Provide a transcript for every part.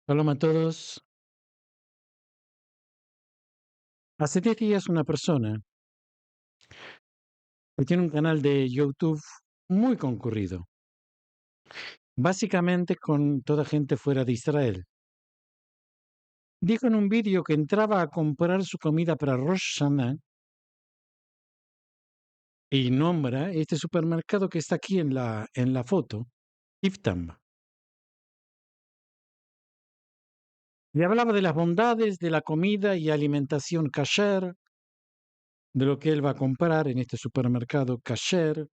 Shalom a todos. Hace 10 días una persona que tiene un canal de YouTube muy concurrido, básicamente con toda gente fuera de Israel, dijo en un vídeo que entraba a comprar su comida para Rosh Hashanah y nombra este supermercado que está aquí en la foto, Iftam. Y hablaba de las bondades de la comida y alimentación kasher, de lo que él va a comprar en este supermercado kasher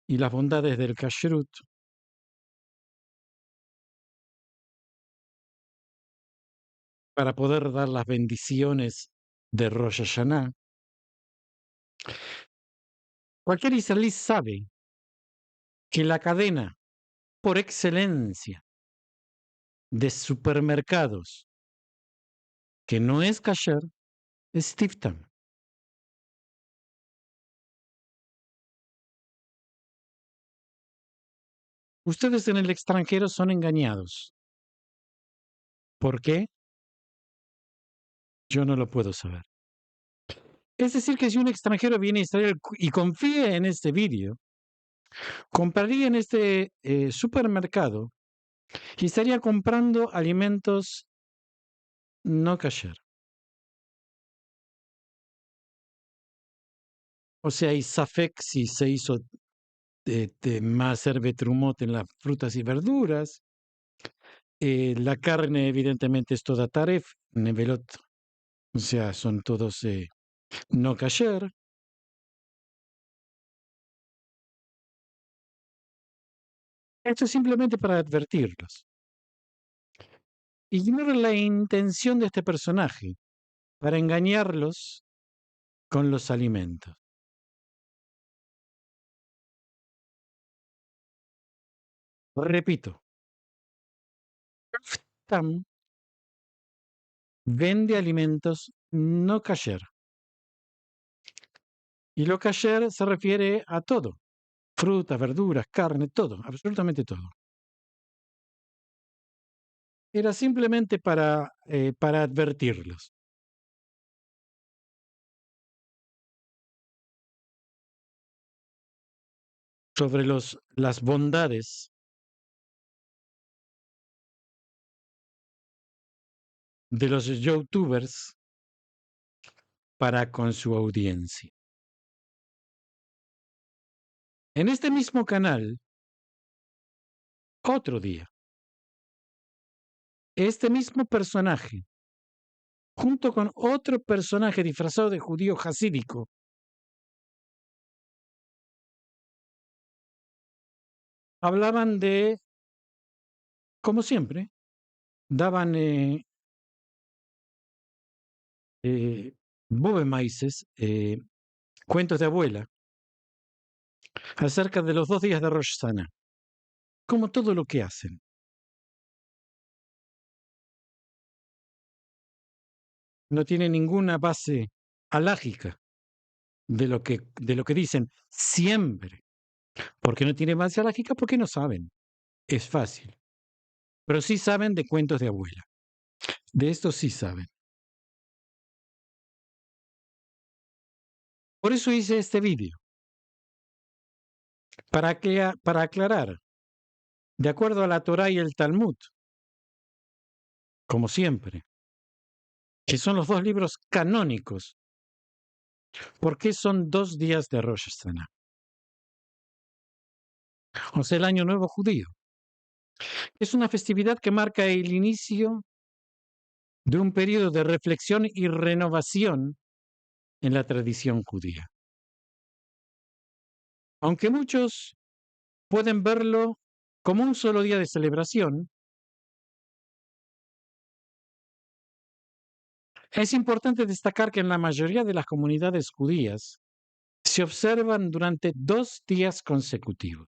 y las bondades del kashrut. Para poder dar las bendiciones de Rosh Hashanah. Cualquier israelí sabe que la cadena por excelencia de supermercados que no es kasher es Tiftam. Ustedes en el extranjero son engañados. ¿Por qué? Yo no lo puedo saber. Es decir, que si un extranjero viene a Israel y confía en este vídeo, compraría en este supermercado y estaría comprando alimentos no kasher. O sea, hay safek si se hizo Maser Betrumot en las frutas y verduras. La carne, evidentemente, es toda taref, nevelot, o sea, son todos no kasher. Esto es simplemente para advertirlos. Ignora la intención de este personaje para engañarlos con los alimentos. Repito, Tam vende alimentos no kasher. Y lo kasher se refiere a todo, frutas, verduras, carne, todo, absolutamente todo. Era simplemente para advertirlos sobre las bondades de los youtubers para con su audiencia. En este mismo canal, otro día, este mismo personaje, junto con otro personaje disfrazado de judío jasídico, hablaban de, como siempre, daban bobemaices, cuentos de abuela, acerca de los 2 días de Rosh Hashanah, como todo lo que hacen. No tiene ninguna base alágica de lo que dicen siempre. ¿Por qué no tiene base alágica? Porque no saben. Es fácil. Pero sí saben de cuentos de abuela. De esto sí saben. Por eso hice este vídeo. Para aclarar, de acuerdo a la Torá y el Talmud, como siempre, que son los dos libros canónicos, ¿por qué son 2 días de Rosh Hashanah? O sea, el Año Nuevo Judío. Es una festividad que marca el inicio de un periodo de reflexión y renovación en la tradición judía. Aunque muchos pueden verlo como un solo día de celebración, es importante destacar que en la mayoría de las comunidades judías se observan durante 2 días consecutivos.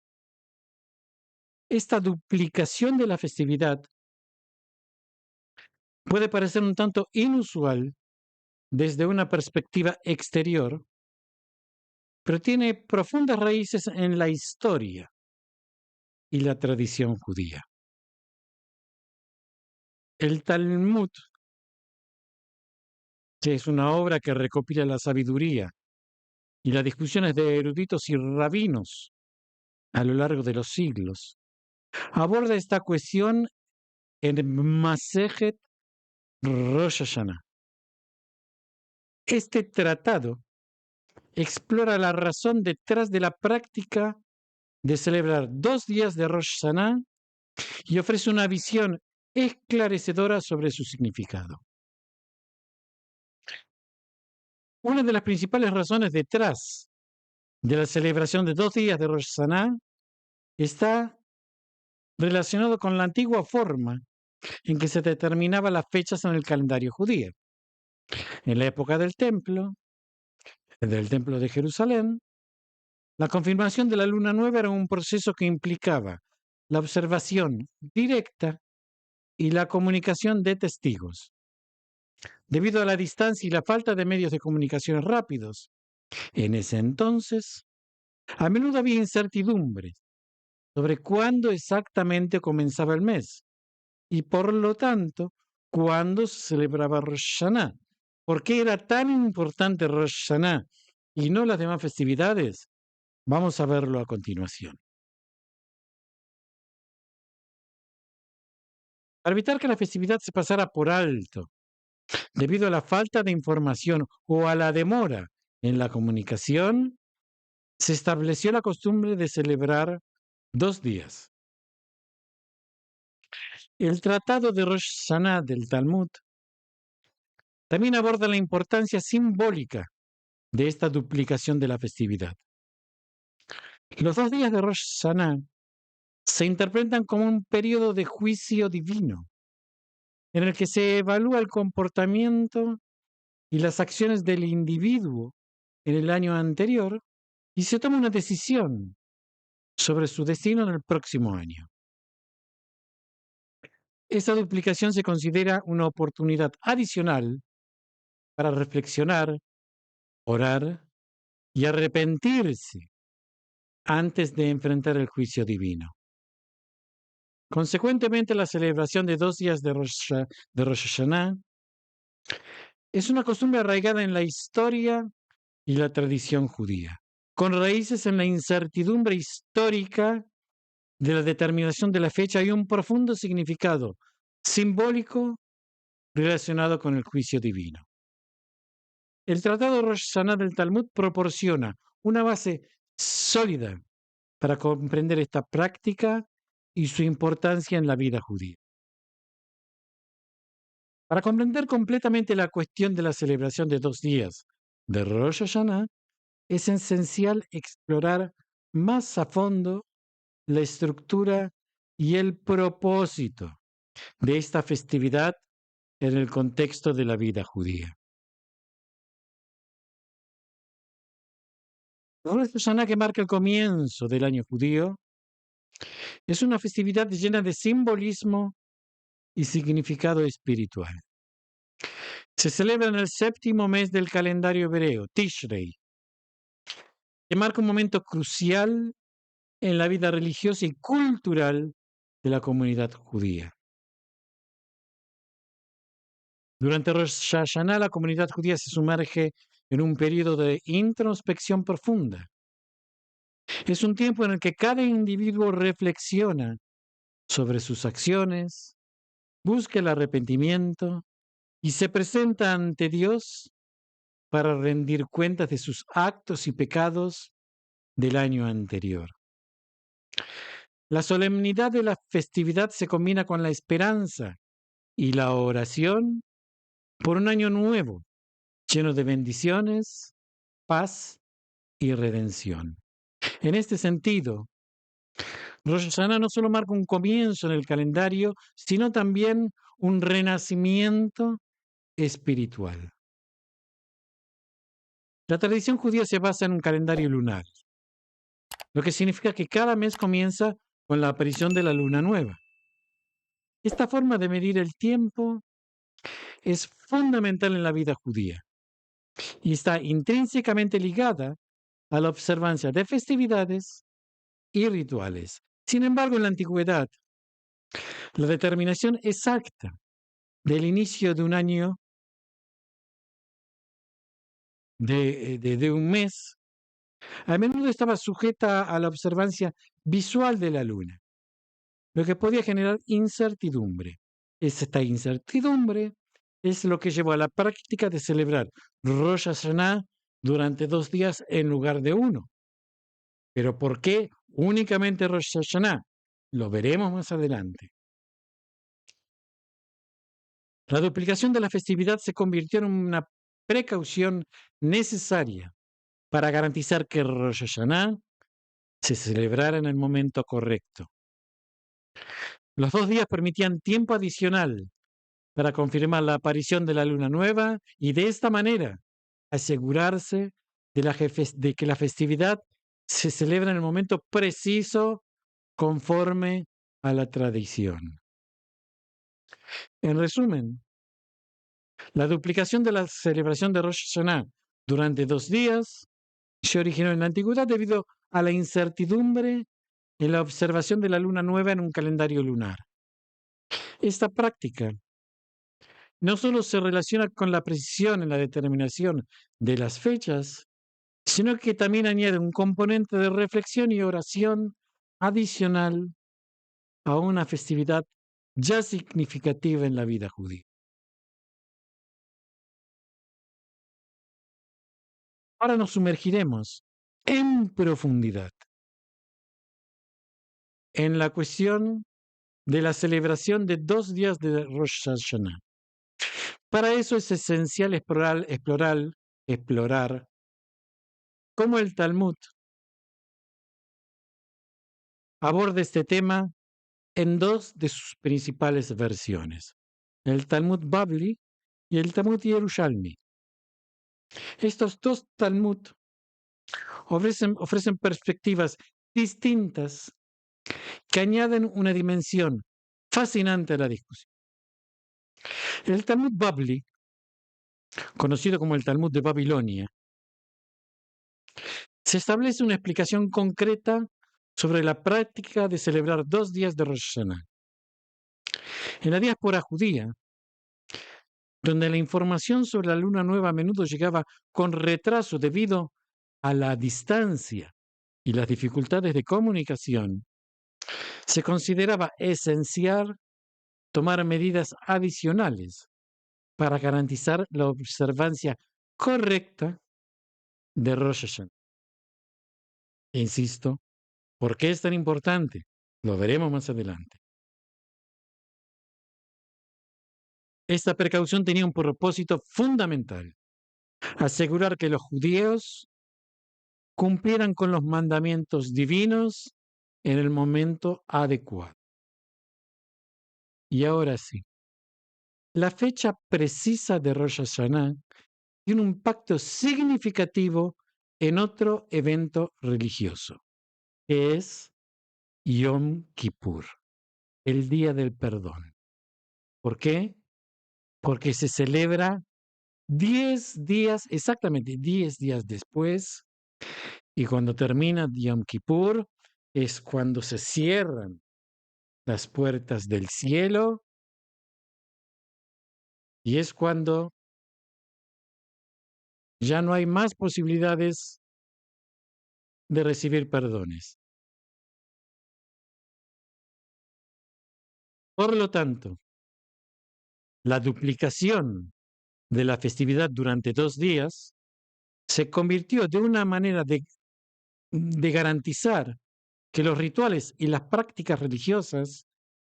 Esta duplicación de la festividad puede parecer un tanto inusual desde una perspectiva exterior, pero tiene profundas raíces en la historia y la tradición judía. El Talmud, que es una obra que recopila la sabiduría y las discusiones de eruditos y rabinos a lo largo de los siglos, aborda esta cuestión en Masejet Rosh Hashanah. Este tratado explora la razón detrás de la práctica de celebrar 2 días de Rosh Hashanah y ofrece una visión esclarecedora sobre su significado. Una de las principales razones detrás de la celebración de 2 días de Rosh Hashanah está relacionado con la antigua forma en que se determinaban las fechas en el calendario judío. En la época del templo de Jerusalén, la confirmación de la luna nueva era un proceso que implicaba la observación directa y la comunicación de testigos. Debido a la distancia y la falta de medios de comunicación rápidos, en ese entonces, a menudo había incertidumbre sobre cuándo exactamente comenzaba el mes y, por lo tanto, cuándo se celebraba Rosh Hashanah. ¿Por qué era tan importante Rosh Hashanah y no las demás festividades? Vamos a verlo a continuación. Para evitar que la festividad se pasara por alto, debido a la falta de información o a la demora en la comunicación, se estableció la costumbre de celebrar 2 días. El Tratado de Rosh Hashanah del Talmud también aborda la importancia simbólica de esta duplicación de la festividad. Los 2 días de Rosh Hashanah se interpretan como un periodo de juicio divino, en el que se evalúa el comportamiento y las acciones del individuo en el año anterior y se toma una decisión sobre su destino en el próximo año. Esa duplicación se considera una oportunidad adicional para reflexionar, orar y arrepentirse antes de enfrentar el juicio divino. Consecuentemente, la celebración de 2 días de Rosh Hashanah es una costumbre arraigada en la historia y la tradición judía, con raíces en la incertidumbre histórica de la determinación de la fecha y un profundo significado simbólico relacionado con el juicio divino. El Tratado Rosh Hashanah del Talmud proporciona una base sólida para comprender esta práctica y su importancia en la vida judía. Para comprender completamente la cuestión de la celebración de 2 días de Rosh Hashanah, es esencial explorar más a fondo la estructura y el propósito de esta festividad en el contexto de la vida judía. Rosh Hashanah, que marca el comienzo del año judío, es una festividad llena de simbolismo y significado espiritual. Se celebra en el 7º mes del calendario hebreo, Tishrei, que marca un momento crucial en la vida religiosa y cultural de la comunidad judía. Durante Rosh Hashanah, la comunidad judía se sumerge en un periodo de introspección profunda. Es un tiempo en el que cada individuo reflexiona sobre sus acciones, busca el arrepentimiento y se presenta ante Dios para rendir cuentas de sus actos y pecados del año anterior. La solemnidad de la festividad se combina con la esperanza y la oración por un año nuevo, lleno de bendiciones, paz y redención. En este sentido, Rosh Hashanah no solo marca un comienzo en el calendario, sino también un renacimiento espiritual. La tradición judía se basa en un calendario lunar, lo que significa que cada mes comienza con la aparición de la luna nueva. Esta forma de medir el tiempo es fundamental en la vida judía y está intrínsecamente ligada a la observancia de festividades y rituales. Sin embargo, en la antigüedad, la determinación exacta del inicio de un año, de un mes, a menudo estaba sujeta a la observancia visual de la luna, lo que podía generar incertidumbre. Esta incertidumbre es lo que llevó a la práctica de celebrar Rosh Hashanah durante 2 días en lugar de uno. Pero ¿por qué únicamente Rosh Hashanah? Lo veremos más adelante. La duplicación de la festividad se convirtió en una precaución necesaria para garantizar que Rosh Hashanah se celebrara en el momento correcto. Los 2 días permitían tiempo adicional para confirmar la aparición de la luna nueva y de esta manera asegurarse de que la festividad se celebra en el momento preciso conforme a la tradición. En resumen, la duplicación de la celebración de Rosh Hashanah durante 2 días se originó en la antigüedad debido a la incertidumbre en la observación de la luna nueva en un calendario lunar. Esta práctica no solo se relaciona con la precisión en la determinación de las fechas, sino que también añade un componente de reflexión y oración adicional a una festividad ya significativa en la vida judía. Ahora nos sumergiremos en profundidad en la cuestión de la celebración de 2 días de Rosh Hashanah. Para eso es esencial explorar cómo el Talmud aborda este tema en dos de sus principales versiones, el Talmud Babli y el Talmud Yerushalmi. Estos dos Talmud ofrecen perspectivas distintas que añaden una dimensión fascinante a la discusión. El Talmud Babli, conocido como el Talmud de Babilonia, se establece una explicación concreta sobre la práctica de celebrar 2 días de Rosh Hashanah. En la diáspora judía, donde la información sobre la luna nueva a menudo llegaba con retraso debido a la distancia y las dificultades de comunicación, se consideraba esencial tomar medidas adicionales para garantizar la observancia correcta de Rosh Hashanah. Insisto, ¿por qué es tan importante? Lo veremos más adelante. Esta precaución tenía un propósito fundamental: asegurar que los judíos cumplieran con los mandamientos divinos en el momento adecuado. Y ahora sí, la fecha precisa de Rosh Hashanah tiene un impacto significativo en otro evento religioso, que es Yom Kippur, el Día del Perdón. ¿Por qué? Porque se celebra 10 días, exactamente 10 días después, y cuando termina Yom Kippur es cuando se cierran las puertas del cielo y es cuando ya no hay más posibilidades de recibir perdones. Por lo tanto, la duplicación de la festividad durante 2 días se convirtió de una manera de garantizar que los rituales y las prácticas religiosas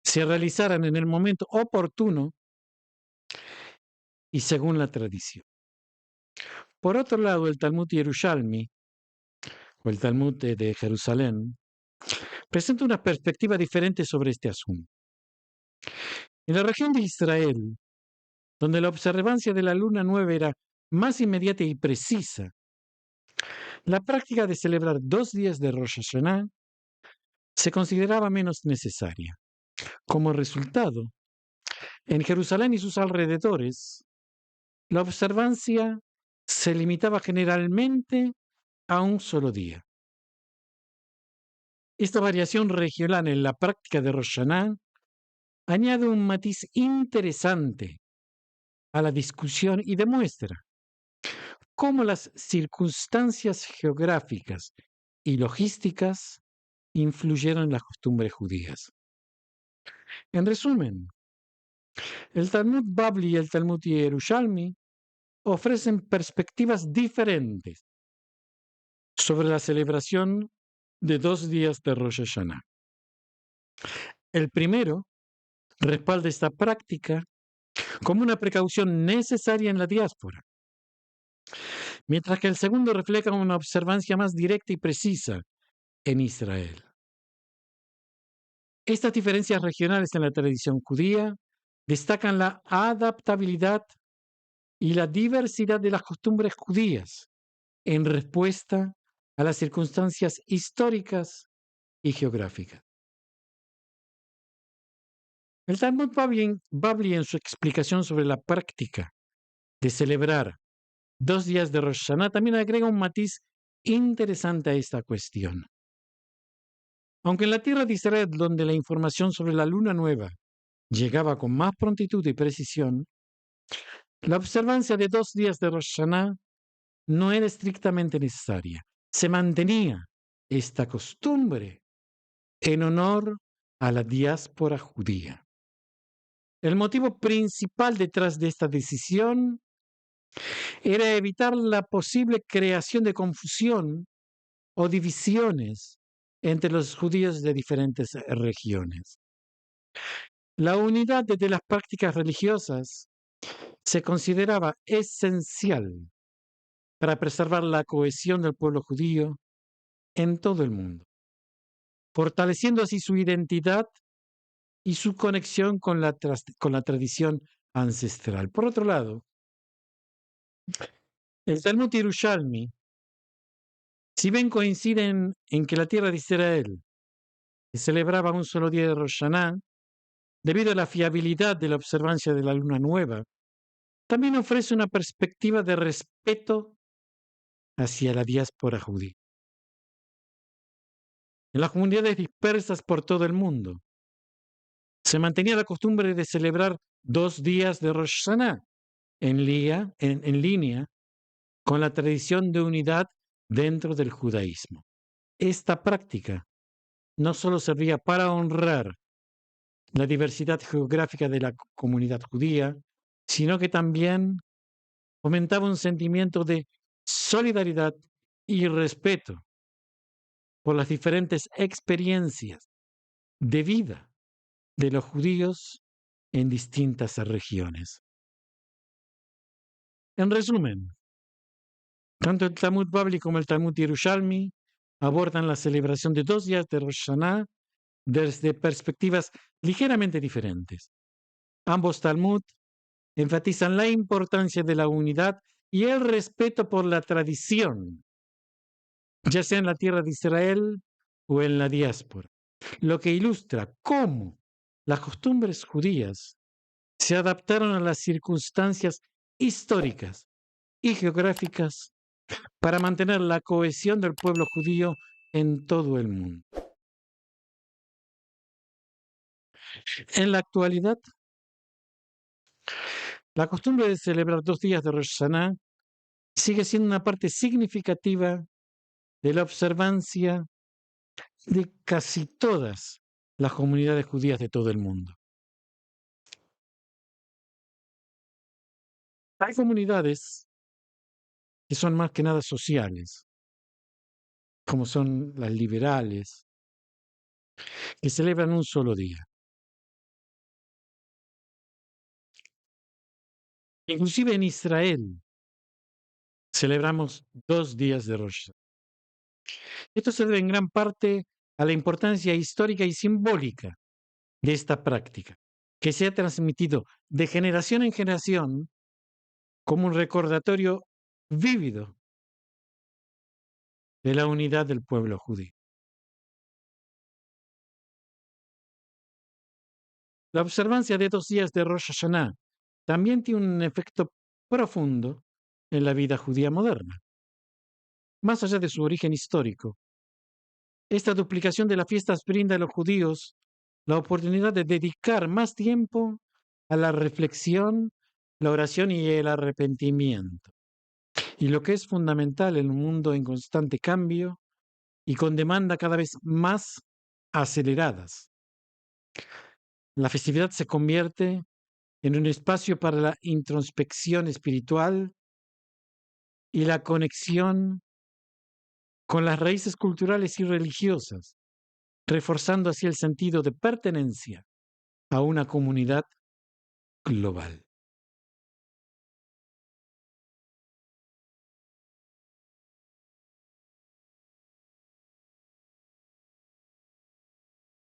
se realizaran en el momento oportuno y según la tradición. Por otro lado, el Talmud Yerushalmi, o el Talmud de Jerusalén, presenta una perspectiva diferente sobre este asunto. En la región de Israel, donde la observancia de la luna nueva era más inmediata y precisa, la práctica de celebrar 2 días de Rosh Hashanah se consideraba menos necesaria. Como resultado, en Jerusalén y sus alrededores, la observancia se limitaba generalmente a un solo día. Esta variación regional en la práctica de Rosh Hashanah añade un matiz interesante a la discusión y demuestra cómo las circunstancias geográficas y logísticas influyeron en las costumbres judías. En resumen, el Talmud Babli y el Talmud Yerushalmi ofrecen perspectivas diferentes sobre la celebración de 2 días de Rosh Hashanah. El primero respalda esta práctica como una precaución necesaria en la diáspora, mientras que el segundo refleja una observancia más directa y precisa en Israel. Estas diferencias regionales en la tradición judía destacan la adaptabilidad y la diversidad de las costumbres judías en respuesta a las circunstancias históricas y geográficas. El Talmud Babli en su explicación sobre la práctica de celebrar 2 días de Rosh Hashanah también agrega un matiz interesante a esta cuestión. Aunque en la tierra de Israel, donde la información sobre la luna nueva llegaba con más prontitud y precisión, la observancia de 2 días de Rosh Hashanah no era estrictamente necesaria. Se mantenía esta costumbre en honor a la diáspora judía. El motivo principal detrás de esta decisión era evitar la posible creación de confusión o divisiones entre los judíos de diferentes regiones. La unidad de las prácticas religiosas se consideraba esencial para preservar la cohesión del pueblo judío en todo el mundo, fortaleciendo así su identidad y su conexión con la tradición ancestral. Por otro lado, el Talmud Yerushalmi, si bien coinciden en que la tierra de Israel se celebraba un solo día de Rosh Hashanah, debido a la fiabilidad de la observancia de la luna nueva, también ofrece una perspectiva de respeto hacia la diáspora judía. En las comunidades dispersas por todo el mundo, se mantenía la costumbre de celebrar 2 días de Rosh Hashanah en línea con la tradición de unidad dentro del judaísmo. Esta práctica no solo servía para honrar la diversidad geográfica de la comunidad judía, sino que también fomentaba un sentimiento de solidaridad y respeto por las diferentes experiencias de vida de los judíos en distintas regiones. En resumen, tanto el Talmud Babli como el Talmud Yerushalmi abordan la celebración de 2 días de Rosh Hashanah desde perspectivas ligeramente diferentes. Ambos Talmud enfatizan la importancia de la unidad y el respeto por la tradición, ya sea en la tierra de Israel o en la diáspora, lo que ilustra cómo las costumbres judías se adaptaron a las circunstancias históricas y geográficas para mantener la cohesión del pueblo judío en todo el mundo. En la actualidad, la costumbre de celebrar 2 días de Rosh Hashanah sigue siendo una parte significativa de la observancia de casi todas las comunidades judías de todo el mundo. Hay comunidades que son más que nada sociales, como son las liberales, que celebran un solo día. Inclusive en Israel celebramos 2 días de Rosh Hashanah. Esto se debe en gran parte a la importancia histórica y simbólica de esta práctica, que se ha transmitido de generación en generación como un recordatorio vívido de la unidad del pueblo judío. La observancia de 2 días de Rosh Hashanah también tiene un efecto profundo en la vida judía moderna. Más allá de su origen histórico, esta duplicación de las fiestas brinda a los judíos la oportunidad de dedicar más tiempo a la reflexión, la oración y el arrepentimiento. Y lo que es fundamental en un mundo en constante cambio y con demanda cada vez más aceleradas. La festividad se convierte en un espacio para la introspección espiritual y la conexión con las raíces culturales y religiosas, reforzando así el sentido de pertenencia a una comunidad global.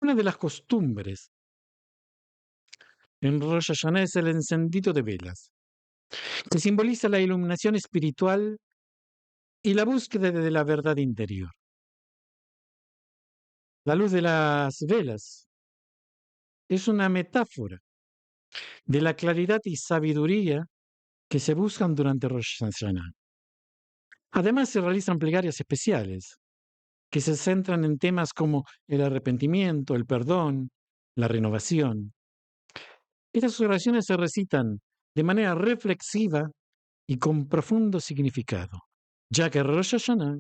Una de las costumbres en Rosh Hashanah es el encendido de velas, que simboliza la iluminación espiritual y la búsqueda de la verdad interior. La luz de las velas es una metáfora de la claridad y sabiduría que se buscan durante Rosh Hashanah. Además, se realizan plegarias especiales que se centran en temas como el arrepentimiento, el perdón, la renovación. Estas oraciones se recitan de manera reflexiva y con profundo significado, ya que Rosh Hashanah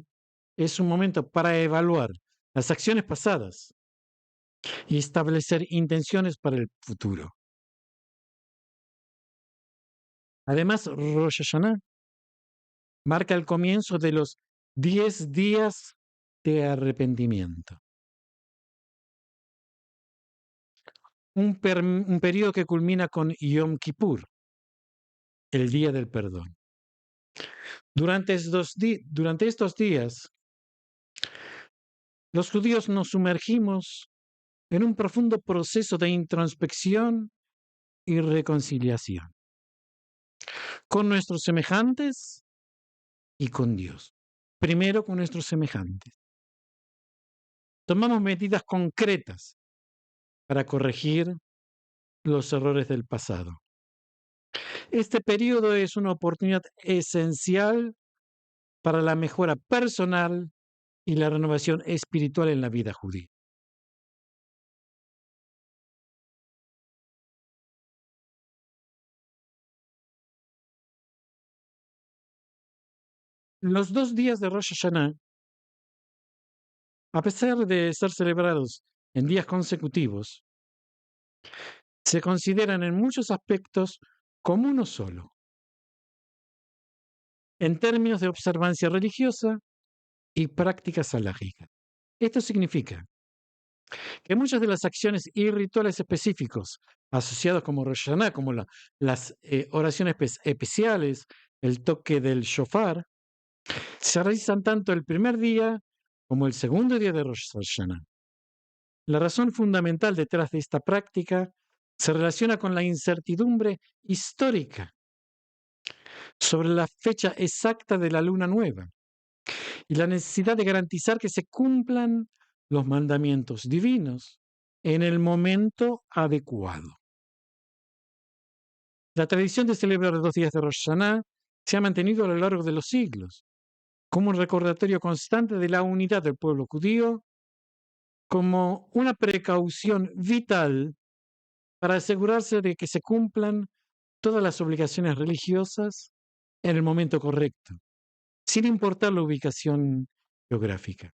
es un momento para evaluar las acciones pasadas y establecer intenciones para el futuro. Además, Rosh Hashanah marca el comienzo de los 10 días de arrepentimiento, un periodo que culmina con Yom Kippur, el día del perdón. Durante estos días, los judíos nos sumergimos en un profundo proceso de introspección y reconciliación con nuestros semejantes y con Dios. Primero con nuestros semejantes. Tomamos medidas concretas para corregir los errores del pasado. Este periodo es una oportunidad esencial para la mejora personal y la renovación espiritual en la vida judía. Los 2 días de Rosh Hashanah, a pesar de ser celebrados en días consecutivos, se consideran en muchos aspectos como uno solo, en términos de observancia religiosa y prácticas alágicas. Esto significa que muchas de las acciones y rituales específicos asociados como Rosh Hashanah, como las oraciones especiales, el toque del shofar, se realizan tanto el primer día como el segundo día de Rosh Hashanah. La razón fundamental detrás de esta práctica se relaciona con la incertidumbre histórica sobre la fecha exacta de la luna nueva y la necesidad de garantizar que se cumplan los mandamientos divinos en el momento adecuado. La tradición de celebrar los 2 días de Rosh Hashanah se ha mantenido a lo largo de los siglos como un recordatorio constante de la unidad del pueblo judío, como una precaución vital para asegurarse de que se cumplan todas las obligaciones religiosas en el momento correcto, sin importar la ubicación geográfica.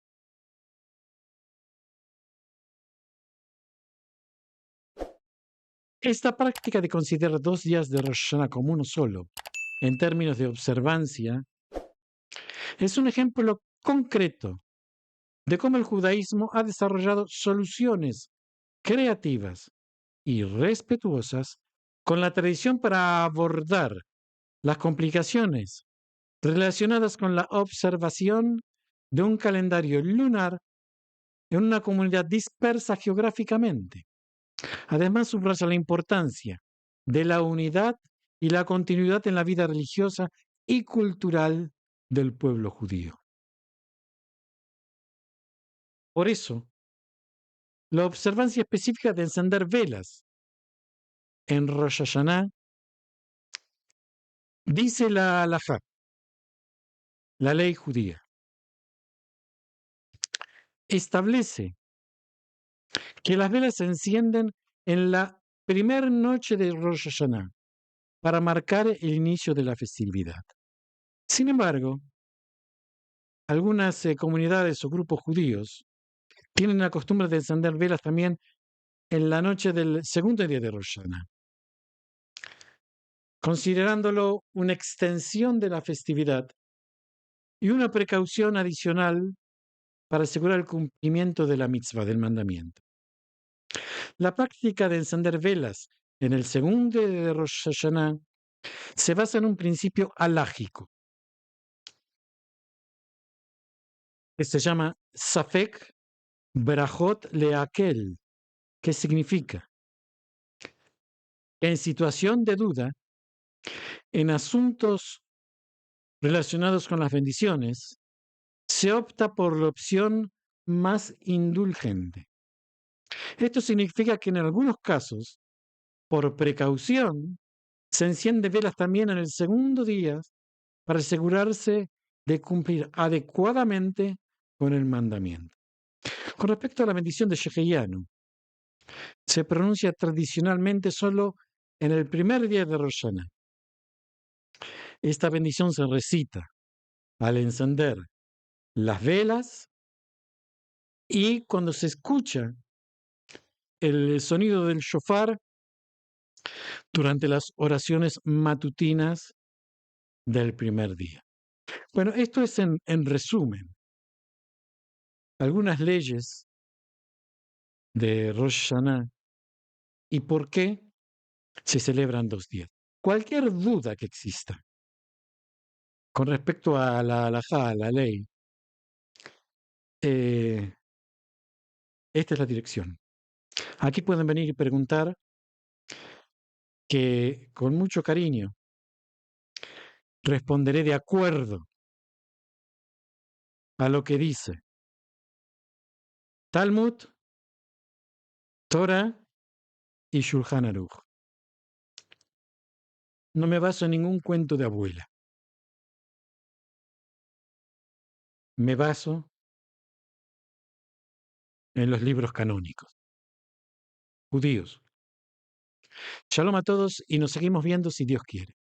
Esta práctica de considerar 2 días de Rosh Hashanah como uno solo, en términos de observancia, es un ejemplo concreto de cómo el judaísmo ha desarrollado soluciones creativas y respetuosas con la tradición para abordar las complicaciones relacionadas con la observación de un calendario lunar en una comunidad dispersa geográficamente. Además, subraya la importancia de la unidad y la continuidad en la vida religiosa y cultural del pueblo judío. Por eso, la observancia específica de encender velas en Rosh Hashanah, dice la halajá, la ley judía, establece que las velas se encienden en la primer noche de Rosh Hashanah para marcar el inicio de la festividad. Sin embargo, algunas comunidades o grupos judíos tienen la costumbre de encender velas también en la noche del segundo día de Rosh Hashanah, considerándolo una extensión de la festividad y una precaución adicional para asegurar el cumplimiento de la mitzvah, del mandamiento. La práctica de encender velas en el segundo día de Rosh Hashanah se basa en un principio halágico que se llama Safek Brachot Leakel, que significa en situación de duda, en asuntos relacionados con las bendiciones, se opta por la opción más indulgente. Esto significa que en algunos casos, por precaución, se enciende velas también en el segundo día para asegurarse de cumplir adecuadamente con el mandamiento. Con respecto a la bendición de Sheheyanu, se pronuncia tradicionalmente solo en el primer día de Rosh Hashanah. Esta bendición se recita al encender las velas y cuando se escucha el sonido del shofar durante las oraciones matutinas del primer día. Bueno, esto es en resumen algunas leyes de Rosh Hashanah y por qué se celebran 2 días. Cualquier duda que exista con respecto a la halajá, a la ley, eh, esta es la dirección. Aquí pueden venir y preguntar que con mucho cariño responderé de acuerdo a lo que dice Talmud, Torah y Shulchan Aruch. No me baso en ningún cuento de abuela. Me baso en los libros canónicos, judíos. Shalom a todos y nos seguimos viendo si Dios quiere.